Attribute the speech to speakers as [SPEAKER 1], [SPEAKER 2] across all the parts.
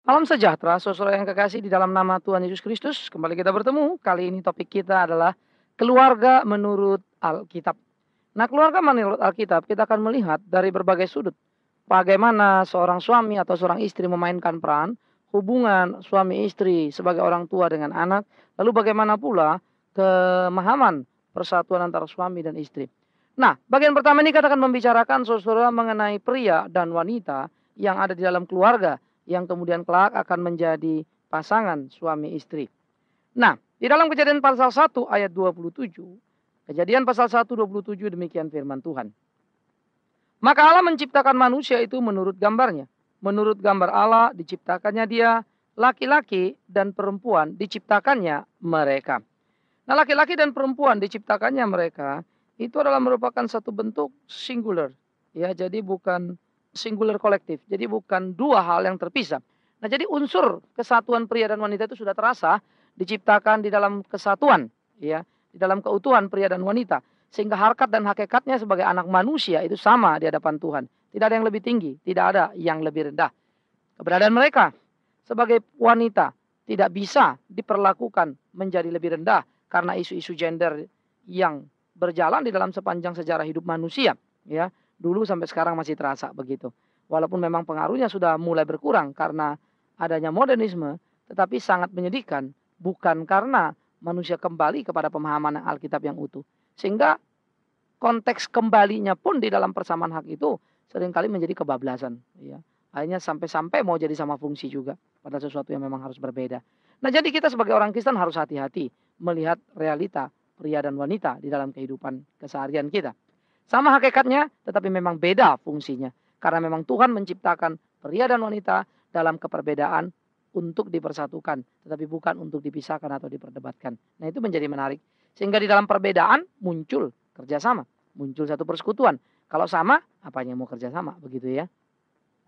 [SPEAKER 1] Salam sejahtera, saudara yang kekasih di dalam nama Tuhan Yesus Kristus. Kembali kita bertemu. Kali ini topik kita adalah keluarga menurut Alkitab. Nah, keluarga menurut Alkitab kita akan melihat dari berbagai sudut. Bagaimana seorang suami atau seorang istri memainkan peran, hubungan suami istri sebagai orang tua dengan anak, lalu bagaimana pula pemahaman persatuan antara suami dan istri. Nah, bagian pertama ini kita akan membicarakan saudara mengenai pria dan wanita yang ada di dalam keluarga yang kemudian kelak akan menjadi pasangan suami istri. Nah, di dalam Kejadian pasal 1 ayat 27, Kejadian pasal 1:27 demikian firman Tuhan. Maka Allah menciptakan manusia itu menurut gambarnya. Menurut gambar Allah diciptakannya dia, laki-laki dan perempuan diciptakannya mereka. Nah, laki-laki dan perempuan diciptakannya mereka itu adalah merupakan satu bentuk singular. Ya, jadi bukan singular kolektif. Jadi bukan dua hal yang terpisah. Nah, jadi unsur kesatuan pria dan wanita itu sudah terasa diciptakan di dalam kesatuan, ya, di dalam keutuhan pria dan wanita. Sehingga harkat dan hakikatnya sebagai anak manusia itu sama di hadapan Tuhan. Tidak ada yang lebih tinggi, tidak ada yang lebih rendah. Keberadaan mereka sebagai wanita tidak bisa diperlakukan menjadi lebih rendah karena isu-isu gender yang berjalan di dalam sepanjang sejarah hidup manusia, ya. Dulu sampai sekarang masih terasa begitu. Walaupun memang pengaruhnya sudah mulai berkurang karena adanya modernisme, tetapi sangat menyedihkan bukan karena manusia kembali kepada pemahaman Alkitab yang utuh. Sehingga konteks kembalinya pun di dalam persamaan hak itu seringkali menjadi kebablasan, ya. Akhirnya sampai-sampai mau jadi sama fungsi juga, pada sesuatu yang memang harus berbeda. Nah, jadi kita sebagai orang Kristen harus hati-hati melihat realita pria dan wanita di dalam kehidupan keseharian kita. Sama hakikatnya, tetapi memang beda fungsinya. Karena memang Tuhan menciptakan pria dan wanita dalam keperbedaan untuk dipersatukan, tetapi bukan untuk dipisahkan atau diperdebatkan. Nah, itu menjadi menarik. Sehingga di dalam perbedaan muncul kerjasama, muncul satu persekutuan. Kalau sama, apanya mau kerjasama, begitu ya.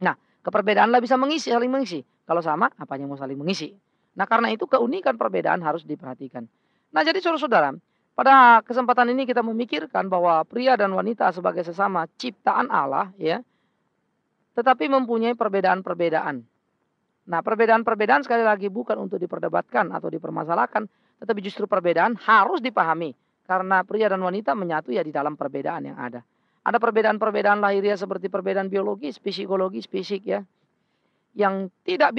[SPEAKER 1] Nah, keperbedaanlah bisa mengisi, saling mengisi. Kalau sama, apanya mau saling mengisi. Nah, karena itu keunikan perbedaan harus diperhatikan. Nah, jadi saudara-saudara, pada kesempatan ini kita memikirkan bahwa pria dan wanita sebagai sesama ciptaan Allah, ya, tetapi mempunyai perbedaan-perbedaan. Nah, perbedaan-perbedaan sekali lagi bukan untuk diperdebatkan atau dipermasalahkan, tetapi justru perbedaan harus dipahami. Karena pria dan wanita menyatu ya di dalam perbedaan yang ada. Ada perbedaan-perbedaan lahiriah seperti perbedaan biologis, psikologis, fisik ya. Yang tidak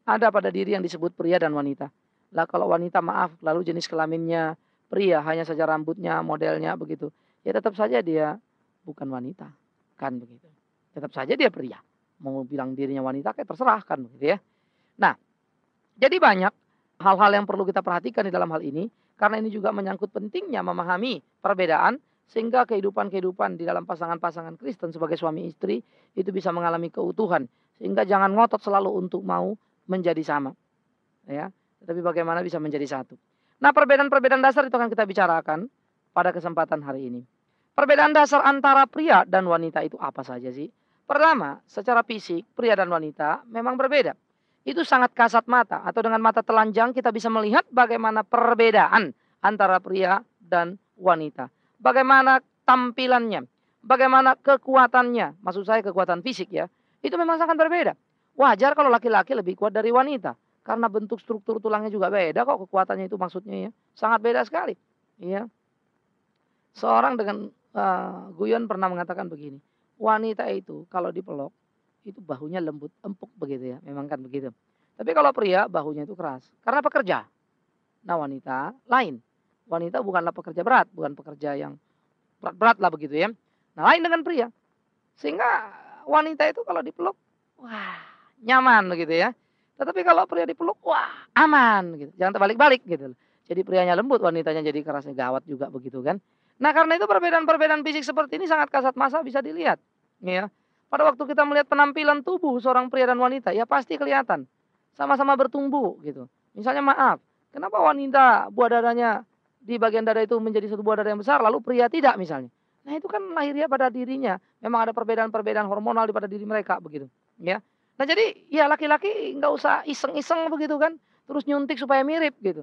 [SPEAKER 1] ada pada diri yang disebut pria dan wanita. Lah kalau wanita maaf, lalu jenis kelaminnya pria, hanya saja rambutnya, modelnya begitu. Ya tetap saja dia bukan wanita, kan begitu. Tetap saja dia pria. Mau bilang dirinya wanita kayak terserah kan begitu ya. Nah, jadi banyak hal-hal yang perlu kita perhatikan di dalam hal ini, karena ini juga menyangkut pentingnya memahami perbedaan, sehingga kehidupan-kehidupan di dalam pasangan-pasangan Kristen sebagai suami istri itu bisa mengalami keutuhan. Sehingga jangan ngotot selalu untuk mau menjadi sama, ya. Tapi bagaimana bisa menjadi satu. Nah, perbedaan-perbedaan dasar itu akan kita bicarakan pada kesempatan hari ini. Perbedaan dasar antara pria dan wanita itu apa saja sih? Pertama, secara fisik pria dan wanita memang berbeda. Itu sangat kasat mata atau dengan mata telanjang kita bisa melihat bagaimana perbedaan antara pria dan wanita. Bagaimana tampilannya, bagaimana kekuatannya, maksud saya kekuatan fisik ya, itu memang sangat berbeda. Wajar kalau laki-laki lebih kuat dari wanita, karena bentuk struktur tulangnya juga beda kok kekuatannya itu maksudnya ya, sangat beda sekali. Iya. Seorang dengan guyon pernah mengatakan begini, wanita itu kalau dipeluk itu bahunya lembut, empuk begitu ya, memang kan begitu. Tapi kalau pria bahunya itu keras, karena pekerja. Nah, wanita lain. Wanita bukanlah pekerja berat, bukan pekerja yang berat-berat lah begitu ya. Nah, lain dengan pria. Sehingga wanita itu kalau dipeluk, wah, nyaman begitu ya. Tetapi kalau pria dipeluk, wah, aman gitu. Jangan terbalik-balik gitu. Jadi prianya lembut, wanitanya jadi kerasnya gawat juga begitu kan. Nah, karena itu perbedaan-perbedaan fisik seperti ini sangat kasat mata bisa dilihat, ya. Pada waktu kita melihat penampilan tubuh seorang pria dan wanita, ya pasti kelihatan sama-sama bertumbuh gitu. Misalnya maaf, kenapa wanita buah dadanya di bagian dada itu menjadi satu buah dada yang besar, lalu pria tidak misalnya. Nah, itu kan lahiriah pada dirinya. Memang ada perbedaan-perbedaan hormonal di pada diri mereka begitu, ya. Nah, jadi ya laki-laki nggak usah iseng-iseng begitu kan, terus nyuntik supaya mirip gitu.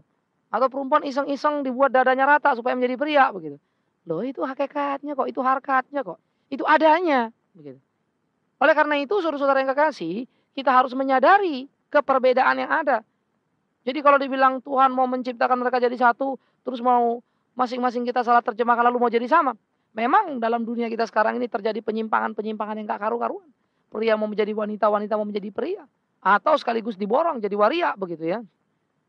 [SPEAKER 1] Atau perempuan iseng-iseng dibuat dadanya rata supaya menjadi pria begitu. Loh, itu hakikatnya kok, itu harkatnya kok, itu adanya begitu. Oleh karena itu saudara-saudara yang kekasih, kita harus menyadari keperbedaan yang ada. Jadi kalau dibilang Tuhan mau menciptakan mereka jadi satu, terus mau masing-masing kita salah terjemahkan lalu mau jadi sama. Memang dalam dunia kita sekarang ini terjadi penyimpangan-penyimpangan yang gak karu-karuan. Pria mau menjadi wanita, wanita mau menjadi pria. Atau sekaligus diborong jadi waria begitu ya.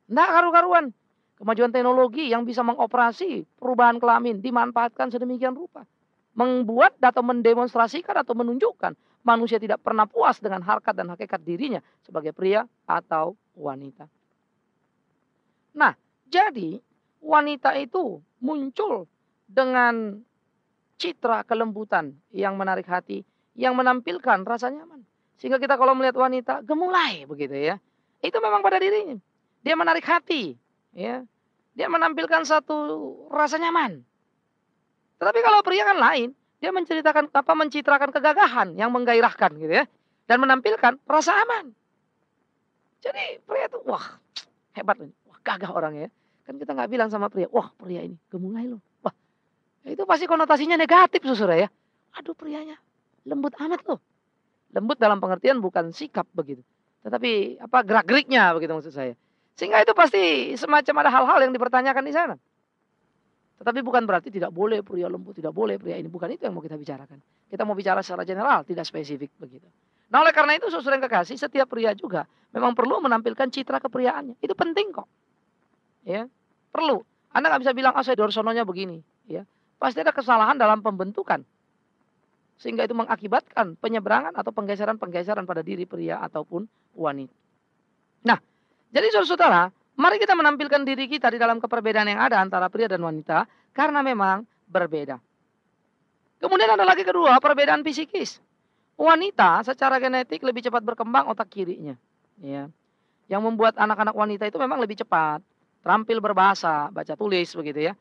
[SPEAKER 1] Nggak karu-karuan. Kemajuan teknologi yang bisa mengoperasi perubahan kelamin dimanfaatkan sedemikian rupa. Membuat atau mendemonstrasikan atau menunjukkan manusia tidak pernah puas dengan harkat dan hakikat dirinya sebagai pria atau wanita. Nah, jadi wanita itu muncul dengan citra kelembutan yang menarik hati, yang menampilkan rasa nyaman. Sehingga kita kalau melihat wanita gemulai begitu ya. Itu memang pada dirinya. Dia menarik hati, ya. Dia menampilkan satu rasa nyaman. Tetapi kalau pria kan lain, dia mencitrakan kegagahan yang menggairahkan gitu ya. Dan menampilkan rasa aman. Jadi pria itu wah, hebat loh. Wah, gagah orangnya ya. Kan kita nggak bilang sama pria, wah pria ini gemulai loh. Wah, itu pasti konotasinya negatif saudara ya. Aduh prianya lembut amat loh. Lembut dalam pengertian bukan sikap begitu. Tetapi gerak-geriknya begitu maksud saya. Sehingga itu pasti semacam ada hal-hal yang dipertanyakan di sana. Tetapi bukan berarti tidak boleh pria lembut, tidak boleh pria ini. Bukan itu yang mau kita bicarakan. Kita mau bicara secara general, tidak spesifik begitu. Nah oleh karena itu saudara yang kekasih, setiap pria juga memang perlu menampilkan citra kepriaannya. Itu penting kok. Ya, perlu. Anda nggak bisa bilang, saya dorsononya begini. Ya, pasti ada kesalahan dalam pembentukan. Sehingga itu mengakibatkan penyeberangan atau penggeseran-penggeseran pada diri pria ataupun wanita. Nah, jadi saudara-saudara, mari kita menampilkan diri kita di dalam keperbedaan yang ada antara pria dan wanita. Karena memang berbeda. Kemudian ada lagi kedua, perbedaan psikis. Wanita secara genetik lebih cepat berkembang otak kirinya. Ya. Yang membuat anak-anak wanita itu memang lebih cepat. Terampil berbahasa, baca tulis begitu ya.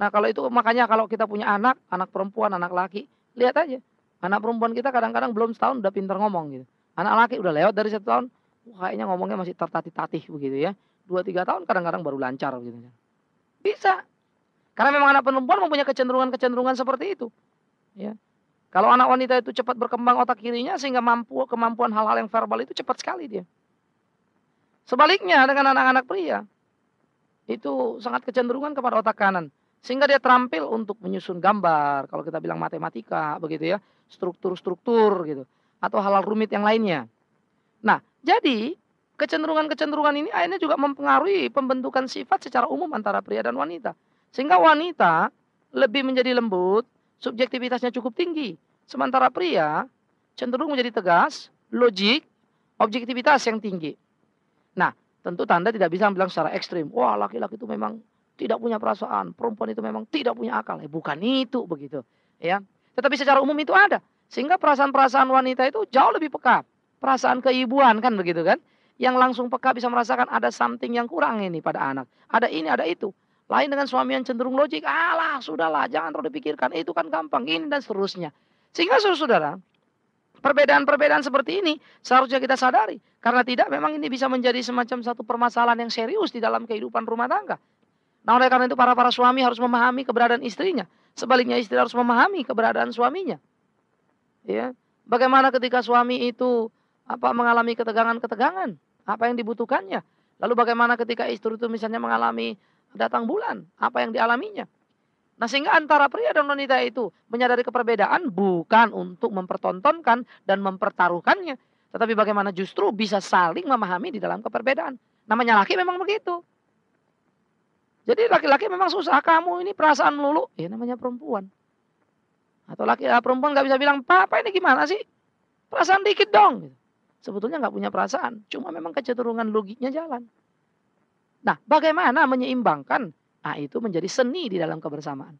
[SPEAKER 1] Nah kalau itu makanya kalau kita punya anak perempuan, anak laki. Lihat aja. Anak perempuan kita kadang-kadang belum setahun udah pintar ngomong gitu. Anak laki udah lewat dari 1 tahun. Kayaknya ngomongnya masih tertatih-tatih begitu ya. 2-3 tahun kadang-kadang baru lancar begitu. Bisa. Karena memang anak perempuan mempunyai kecenderungan seperti itu. Ya. Kalau anak wanita itu cepat berkembang otak kirinya sehingga kemampuan hal-hal yang verbal itu cepat sekali dia. Sebaliknya dengan anak-anak pria itu sangat kecenderungan kepada otak kanan. Sehingga dia terampil untuk menyusun gambar. Kalau kita bilang matematika begitu ya. Struktur-struktur gitu. Atau hal-hal rumit yang lainnya. Nah, jadi kecenderungan-kecenderungan ini akhirnya juga mempengaruhi pembentukan sifat secara umum antara pria dan wanita. Sehingga wanita lebih menjadi lembut, subjektivitasnya cukup tinggi. Sementara pria cenderung menjadi tegas, logik, objektivitas yang tinggi. Nah, tentu tanda tidak bisa bilang secara ekstrim. Wah, laki-laki itu memang tidak punya perasaan, perempuan itu memang tidak punya akal. Bukan itu begitu, ya. Tetapi secara umum itu ada. Sehingga perasaan-perasaan wanita itu jauh lebih peka. Perasaan keibuan kan begitu kan. Yang langsung peka bisa merasakan ada something yang kurang ini pada anak. Ada ini, ada itu. Lain dengan suami yang cenderung logik. Alah, sudahlah, jangan terlalu dipikirkan. Itu kan gampang, ini dan seterusnya. Sehingga saudara-saudara, perbedaan-perbedaan seperti ini seharusnya kita sadari. Karena tidak, memang ini bisa menjadi semacam satu permasalahan yang serius di dalam kehidupan rumah tangga. Nah oleh karena itu para suami harus memahami keberadaan istrinya. Sebaliknya istri harus memahami keberadaan suaminya. Ya, bagaimana ketika suami itu mengalami ketegangan-ketegangan, apa yang dibutuhkannya. Lalu bagaimana ketika istri itu misalnya mengalami datang bulan, apa yang dialaminya. Nah sehingga antara pria dan wanita itu menyadari keperbedaan bukan untuk mempertontonkan dan mempertaruhkannya. Tetapi bagaimana justru bisa saling memahami di dalam keperbedaan. Namanya laki memang begitu. Jadi laki-laki memang susah, kamu ini perasaan melulu. Ya namanya perempuan. Atau perempuan gak bisa bilang, Papa ini gimana sih? Perasaan dikit dong. Sebetulnya nggak punya perasaan, cuma memang kecenderungan logiknya jalan. Nah, bagaimana menyeimbangkan? Nah, itu menjadi seni di dalam kebersamaan.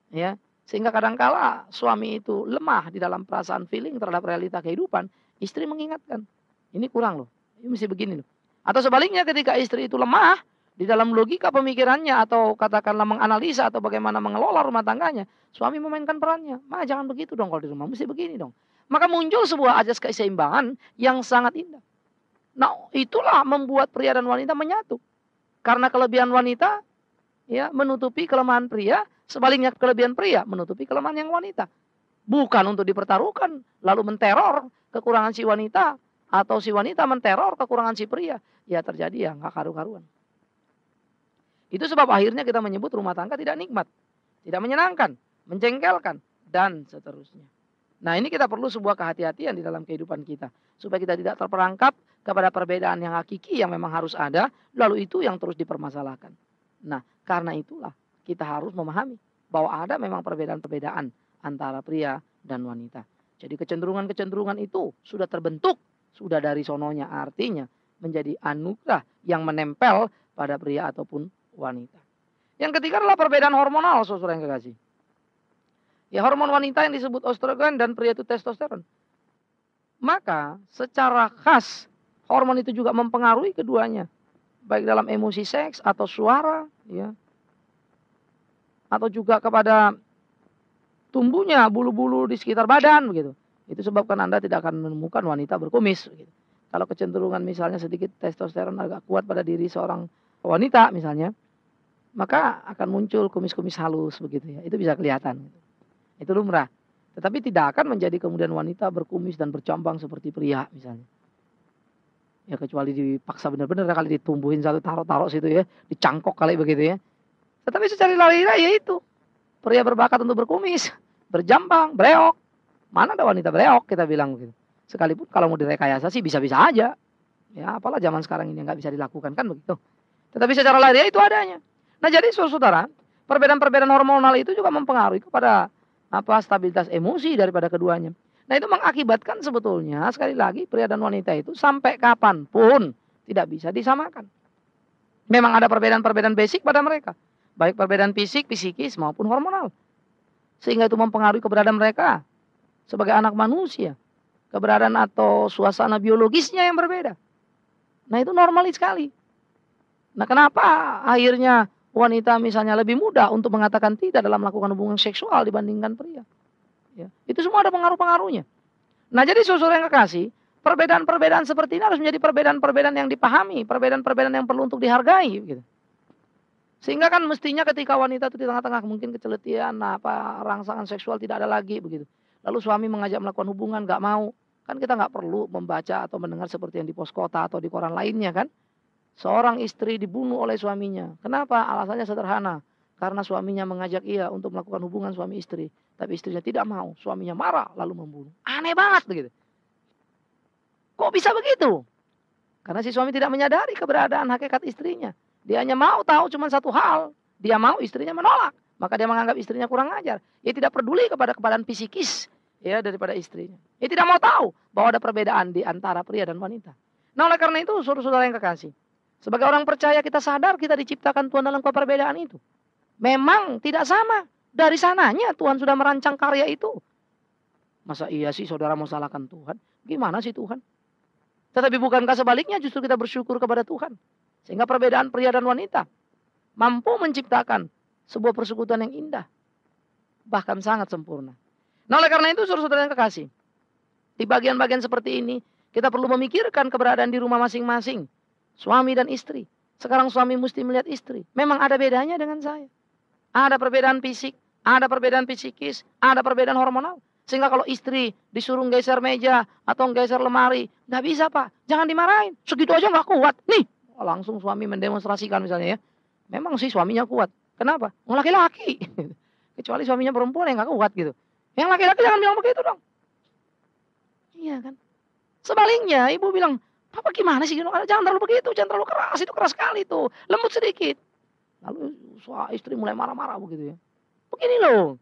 [SPEAKER 1] Ya, sehingga kadangkala suami itu lemah di dalam perasaan feeling terhadap realita kehidupan, istri mengingatkan, ini kurang loh, ini mesti begini loh. Atau sebaliknya ketika istri itu lemah di dalam logika pemikirannya atau katakanlah menganalisa atau bagaimana mengelola rumah tangganya, suami memainkan perannya. Jangan begitu dong kalau di rumah, mesti begini dong. Maka muncul sebuah ajas keseimbangan yang sangat indah. Nah, itulah membuat pria dan wanita menyatu. Karena kelebihan wanita ya menutupi kelemahan pria, sebaliknya kelebihan pria menutupi kelemahan yang wanita. Bukan untuk dipertaruhkan, lalu menteror kekurangan si wanita atau si wanita menteror kekurangan si pria, ya terjadi ya nggak karu-karuan. Itu sebab akhirnya kita menyebut rumah tangga tidak nikmat, tidak menyenangkan, menjengkelkan, dan seterusnya. Nah, ini kita perlu sebuah kehati-hatian di dalam kehidupan kita, supaya kita tidak terperangkap kepada perbedaan yang hakiki yang memang harus ada, lalu itu yang terus dipermasalahkan. Nah, karena itulah kita harus memahami bahwa ada memang perbedaan-perbedaan antara pria dan wanita. Jadi kecenderungan-kecenderungan itu sudah terbentuk, sudah dari sononya, artinya menjadi anugerah yang menempel pada pria ataupun wanita. Yang ketiga adalah perbedaan hormonal, saudara yang kekasih. Ya, hormon wanita yang disebut estrogen dan pria itu testosteron. Maka secara khas hormon itu juga mempengaruhi keduanya, baik dalam emosi seks atau suara, ya, atau juga kepada tumbuhnya bulu-bulu di sekitar badan begitu. Itu sebabkan Anda tidak akan menemukan wanita berkumis begitu. Kalau kecenderungan misalnya sedikit testosteron agak kuat pada diri seorang wanita misalnya, maka akan muncul kumis-kumis halus begitu ya. Itu bisa kelihatan. Itu lumrah. Tetapi tidak akan menjadi kemudian wanita berkumis dan bercambang seperti pria misalnya. Ya kecuali dipaksa benar-benar kali ditumbuhin satu taruh-taruh situ ya, dicangkok kali begitu ya. Tetapi secara lahiriah ya itu. Pria berbakat untuk berkumis, berjambang, breok. Mana ada wanita breok kita bilang begitu. Sekalipun kalau mau direkayasa sih bisa-bisa aja. Ya apalah zaman sekarang ini nggak bisa dilakukan kan begitu. Tetapi secara lahiriah itu adanya. Nah jadi saudara, perbedaan-perbedaan hormonal itu juga mempengaruhi kepada stabilitas emosi daripada keduanya. Nah itu mengakibatkan sebetulnya sekali lagi pria dan wanita itu sampai kapanpun tidak bisa disamakan. Memang ada perbedaan-perbedaan basic pada mereka. Baik perbedaan fisik, psikis maupun hormonal. Sehingga itu mempengaruhi keberadaan mereka sebagai anak manusia. Keberadaan atau suasana biologisnya yang berbeda. Nah itu normal sekali. Nah kenapa akhirnya wanita misalnya lebih mudah untuk mengatakan tidak dalam melakukan hubungan seksual dibandingkan pria. Ya, itu semua ada pengaruh-pengaruhnya. Nah jadi saudara yang kekasih, perbedaan-perbedaan seperti ini harus menjadi perbedaan-perbedaan yang dipahami, perbedaan-perbedaan yang perlu untuk dihargai. Gitu. Sehingga kan mestinya ketika wanita itu di tengah-tengah mungkin keceletian, rangsangan seksual tidak ada lagi begitu. Lalu suami mengajak melakukan hubungan nggak mau, kan kita nggak perlu membaca atau mendengar seperti yang di pos kota atau di koran lainnya kan. Seorang istri dibunuh oleh suaminya. Kenapa? Alasannya sederhana. Karena suaminya mengajak ia untuk melakukan hubungan suami istri. Tapi istrinya tidak mau. Suaminya marah lalu membunuh. Aneh banget begitu. Kok bisa begitu? Karena si suami tidak menyadari keberadaan hakikat istrinya. Dia hanya mau tahu cuma satu hal. Dia mau, istrinya menolak. Maka dia menganggap istrinya kurang ajar. Ia tidak peduli kepada keadaan psikis ya daripada istrinya. Ia tidak mau tahu bahwa ada perbedaan di antara pria dan wanita. Nah oleh karena itu saudara-saudara yang kekasih. Sebagai orang percaya kita sadar kita diciptakan Tuhan dalam keperbedaan itu. Memang tidak sama. Dari sananya Tuhan sudah merancang karya itu. Masa iya sih saudara mau salahkan Tuhan? Gimana sih Tuhan? Tetapi bukankah sebaliknya justru kita bersyukur kepada Tuhan. Sehingga perbedaan pria dan wanita mampu menciptakan sebuah persekutuan yang indah. Bahkan sangat sempurna. Nah oleh karena itu saudara-saudara yang kekasih. Di bagian-bagian seperti ini kita perlu memikirkan keberadaan di rumah masing-masing. Suami dan istri. Sekarang suami mesti melihat istri. Memang ada bedanya dengan saya. Ada perbedaan fisik, ada perbedaan psikis, ada perbedaan hormonal. Sehingga kalau istri disuruh geser meja atau geser lemari, nggak bisa pak, jangan dimarahin. Segitu aja nggak kuat. Nih, langsung suami mendemonstrasikan misalnya ya. Memang sih suaminya kuat. Kenapa? Laki-laki. Kecuali suaminya perempuan yang nggak kuat gitu. Yang laki-laki jangan bilang begitu dong. Iya kan. Sebaliknya ibu bilang, Papa gimana sih? Jangan terlalu begitu, jangan terlalu keras. Itu keras sekali tuh. Lembut sedikit. Lalu istri mulai marah-marah begitu ya. Begini loh.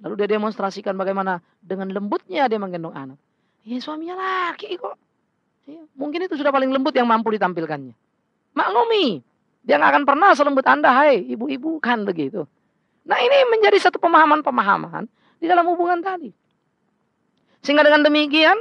[SPEAKER 1] Lalu dia demonstrasikan bagaimana dengan lembutnya dia menggendong anak. Ya suaminya laki kok. Ya, mungkin itu sudah paling lembut yang mampu ditampilkannya. Maklumi. Dia nggak akan pernah selembut Anda, hai ibu-ibu kan begitu. Nah ini menjadi satu pemahaman-pemahaman di dalam hubungan tadi. Sehingga dengan demikian,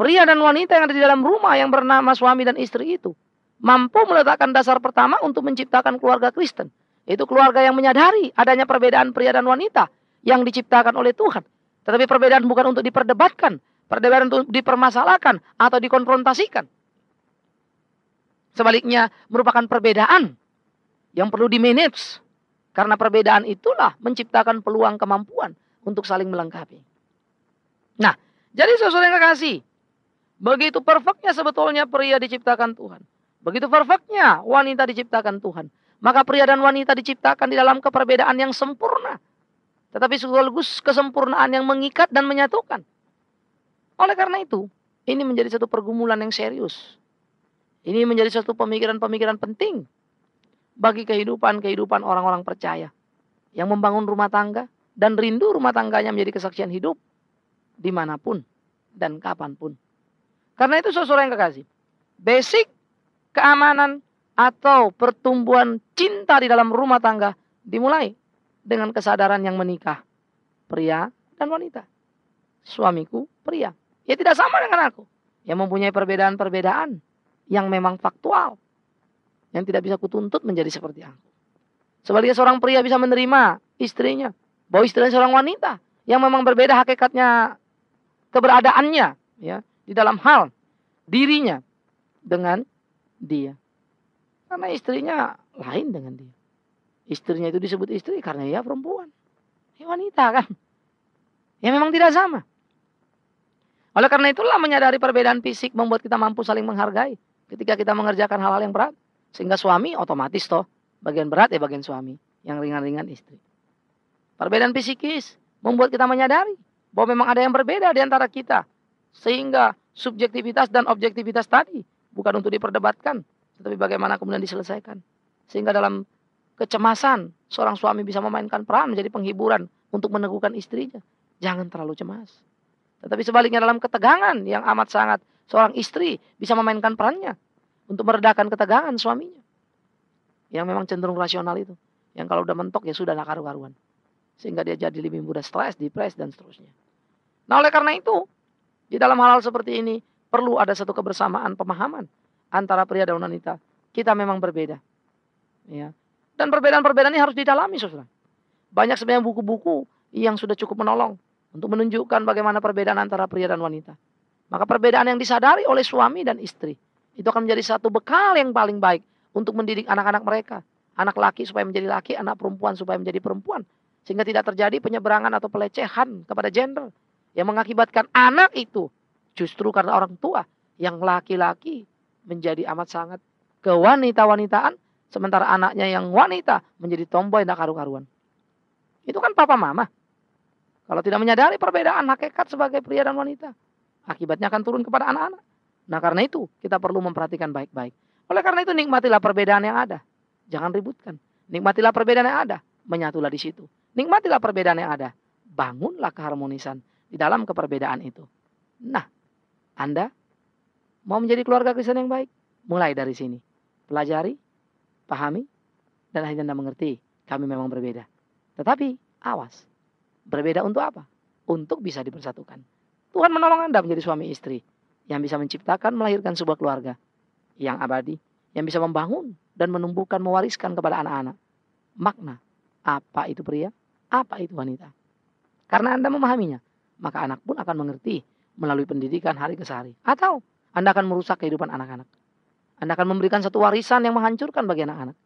[SPEAKER 1] pria dan wanita yang ada di dalam rumah yang bernama suami dan istri itu mampu meletakkan dasar pertama untuk menciptakan keluarga Kristen. Yaitu keluarga yang menyadari adanya perbedaan pria dan wanita yang diciptakan oleh Tuhan. Tetapi perbedaan bukan untuk diperdebatkan, perbedaan untuk dipermasalahkan atau dikonfrontasikan. Sebaliknya merupakan perbedaan yang perlu dimanage. Karena perbedaan itulah menciptakan peluang kemampuan untuk saling melengkapi. Nah, jadi saudara yang kekasih, Begitu perfectnya sebetulnya pria diciptakan Tuhan. Begitu perfectnya wanita diciptakan Tuhan. Maka pria dan wanita diciptakan di dalam keperbedaan yang sempurna. Tetapi sekaligus kesempurnaan yang mengikat dan menyatukan. Oleh karena itu, ini menjadi satu pergumulan yang serius. Ini menjadi satu pemikiran-pemikiran penting bagi kehidupan orang-orang percaya yang membangun rumah tangga dan rindu rumah tangganya menjadi kesaksian hidup dimanapun dan kapanpun. Karena itu saudara yang kekasih, basic keamanan atau pertumbuhan cinta di dalam rumah tangga dimulai dengan kesadaran yang menikah, pria dan wanita. Suamiku pria, ya tidak sama dengan aku, yang mempunyai perbedaan-perbedaan yang memang faktual, yang tidak bisa kutuntut menjadi seperti aku. Sebaliknya seorang pria bisa menerima istrinya, bahwa istrinya seorang wanita yang memang berbeda hakikatnya keberadaannya, ya, di dalam hal dirinya dengan dia. Karena istrinya lain dengan dia. Istrinya itu disebut istri karena ia perempuan. Ia wanita kan. Ya memang tidak sama. Oleh karena itulah menyadari perbedaan fisik membuat kita mampu saling menghargai ketika kita mengerjakan hal-hal yang berat. Sehingga suami otomatis toh bagian berat ya bagian suami, yang ringan-ringan istri. Perbedaan fisikis membuat kita menyadari bahwa memang ada yang berbeda di antara kita. Sehingga subjektivitas dan objektivitas tadi bukan untuk diperdebatkan, tetapi bagaimana kemudian diselesaikan. Sehingga dalam kecemasan seorang suami bisa memainkan peran menjadi penghiburan untuk meneguhkan istrinya. Jangan terlalu cemas. Tetapi sebaliknya dalam ketegangan yang amat sangat, seorang istri bisa memainkan perannya untuk meredakan ketegangan suaminya. Yang memang cenderung rasional itu. Yang kalau udah mentok ya sudah nak karu-karuan. Sehingga dia jadi lebih mudah stres, depres dan seterusnya. Nah oleh karena itu, di dalam hal-hal seperti ini perlu ada satu kebersamaan pemahaman antara pria dan wanita. Kita memang berbeda. Ya. Dan perbedaan-perbedaan ini harus didalami, saudara. Banyak sebenarnya buku-buku yang sudah cukup menolong untuk menunjukkan bagaimana perbedaan antara pria dan wanita. Maka perbedaan yang disadari oleh suami dan istri itu akan menjadi satu bekal yang paling baik untuk mendidik anak-anak mereka. Anak laki supaya menjadi laki, anak perempuan supaya menjadi perempuan. Sehingga tidak terjadi penyeberangan atau pelecehan kepada gender yang mengakibatkan anak itu justru karena orang tua yang laki-laki menjadi amat sangat kewanita-wanitaan, sementara anaknya yang wanita menjadi tomboy dan karu-karuan. Itu kan papa mama. Kalau tidak menyadari perbedaan hakikat sebagai pria dan wanita, akibatnya akan turun kepada anak-anak. Nah karena itu kita perlu memperhatikan baik-baik. Oleh karena itu nikmatilah perbedaan yang ada. Jangan ributkan. Nikmatilah perbedaan yang ada. Menyatulah di situ. Nikmatilah perbedaan yang ada. Bangunlah keharmonisan di dalam keperbedaan itu. Nah, Anda mau menjadi keluarga Kristen yang baik? Mulai dari sini. Pelajari, pahami, dan akhirnya Anda mengerti kami memang berbeda. Tetapi awas. Berbeda untuk apa? Untuk bisa dipersatukan. Tuhan menolong Anda menjadi suami istri yang bisa menciptakan, melahirkan sebuah keluarga yang abadi, yang bisa membangun dan menumbuhkan, mewariskan kepada anak-anak makna apa itu pria, apa itu wanita. Karena Anda memahaminya, maka anak pun akan mengerti melalui pendidikan hari ke hari. Atau Anda akan merusak kehidupan anak-anak. Anda akan memberikan satu warisan yang menghancurkan bagi anak-anak.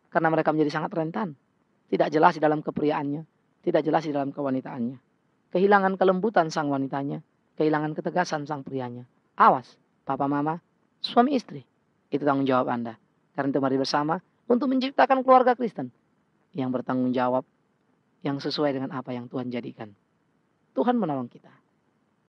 [SPEAKER 1] Karena mereka menjadi sangat rentan. Tidak jelas di dalam kepriaannya, tidak jelas di dalam kewanitaannya. Kehilangan kelembutan sang wanitanya, kehilangan ketegasan sang prianya. Awas, papa mama, suami istri. Itu tanggung jawab Anda. Karena itu mari bersama untuk menciptakan keluarga Kristen yang bertanggung jawab, yang sesuai dengan apa yang Tuhan jadikan. Tuhan menolong kita.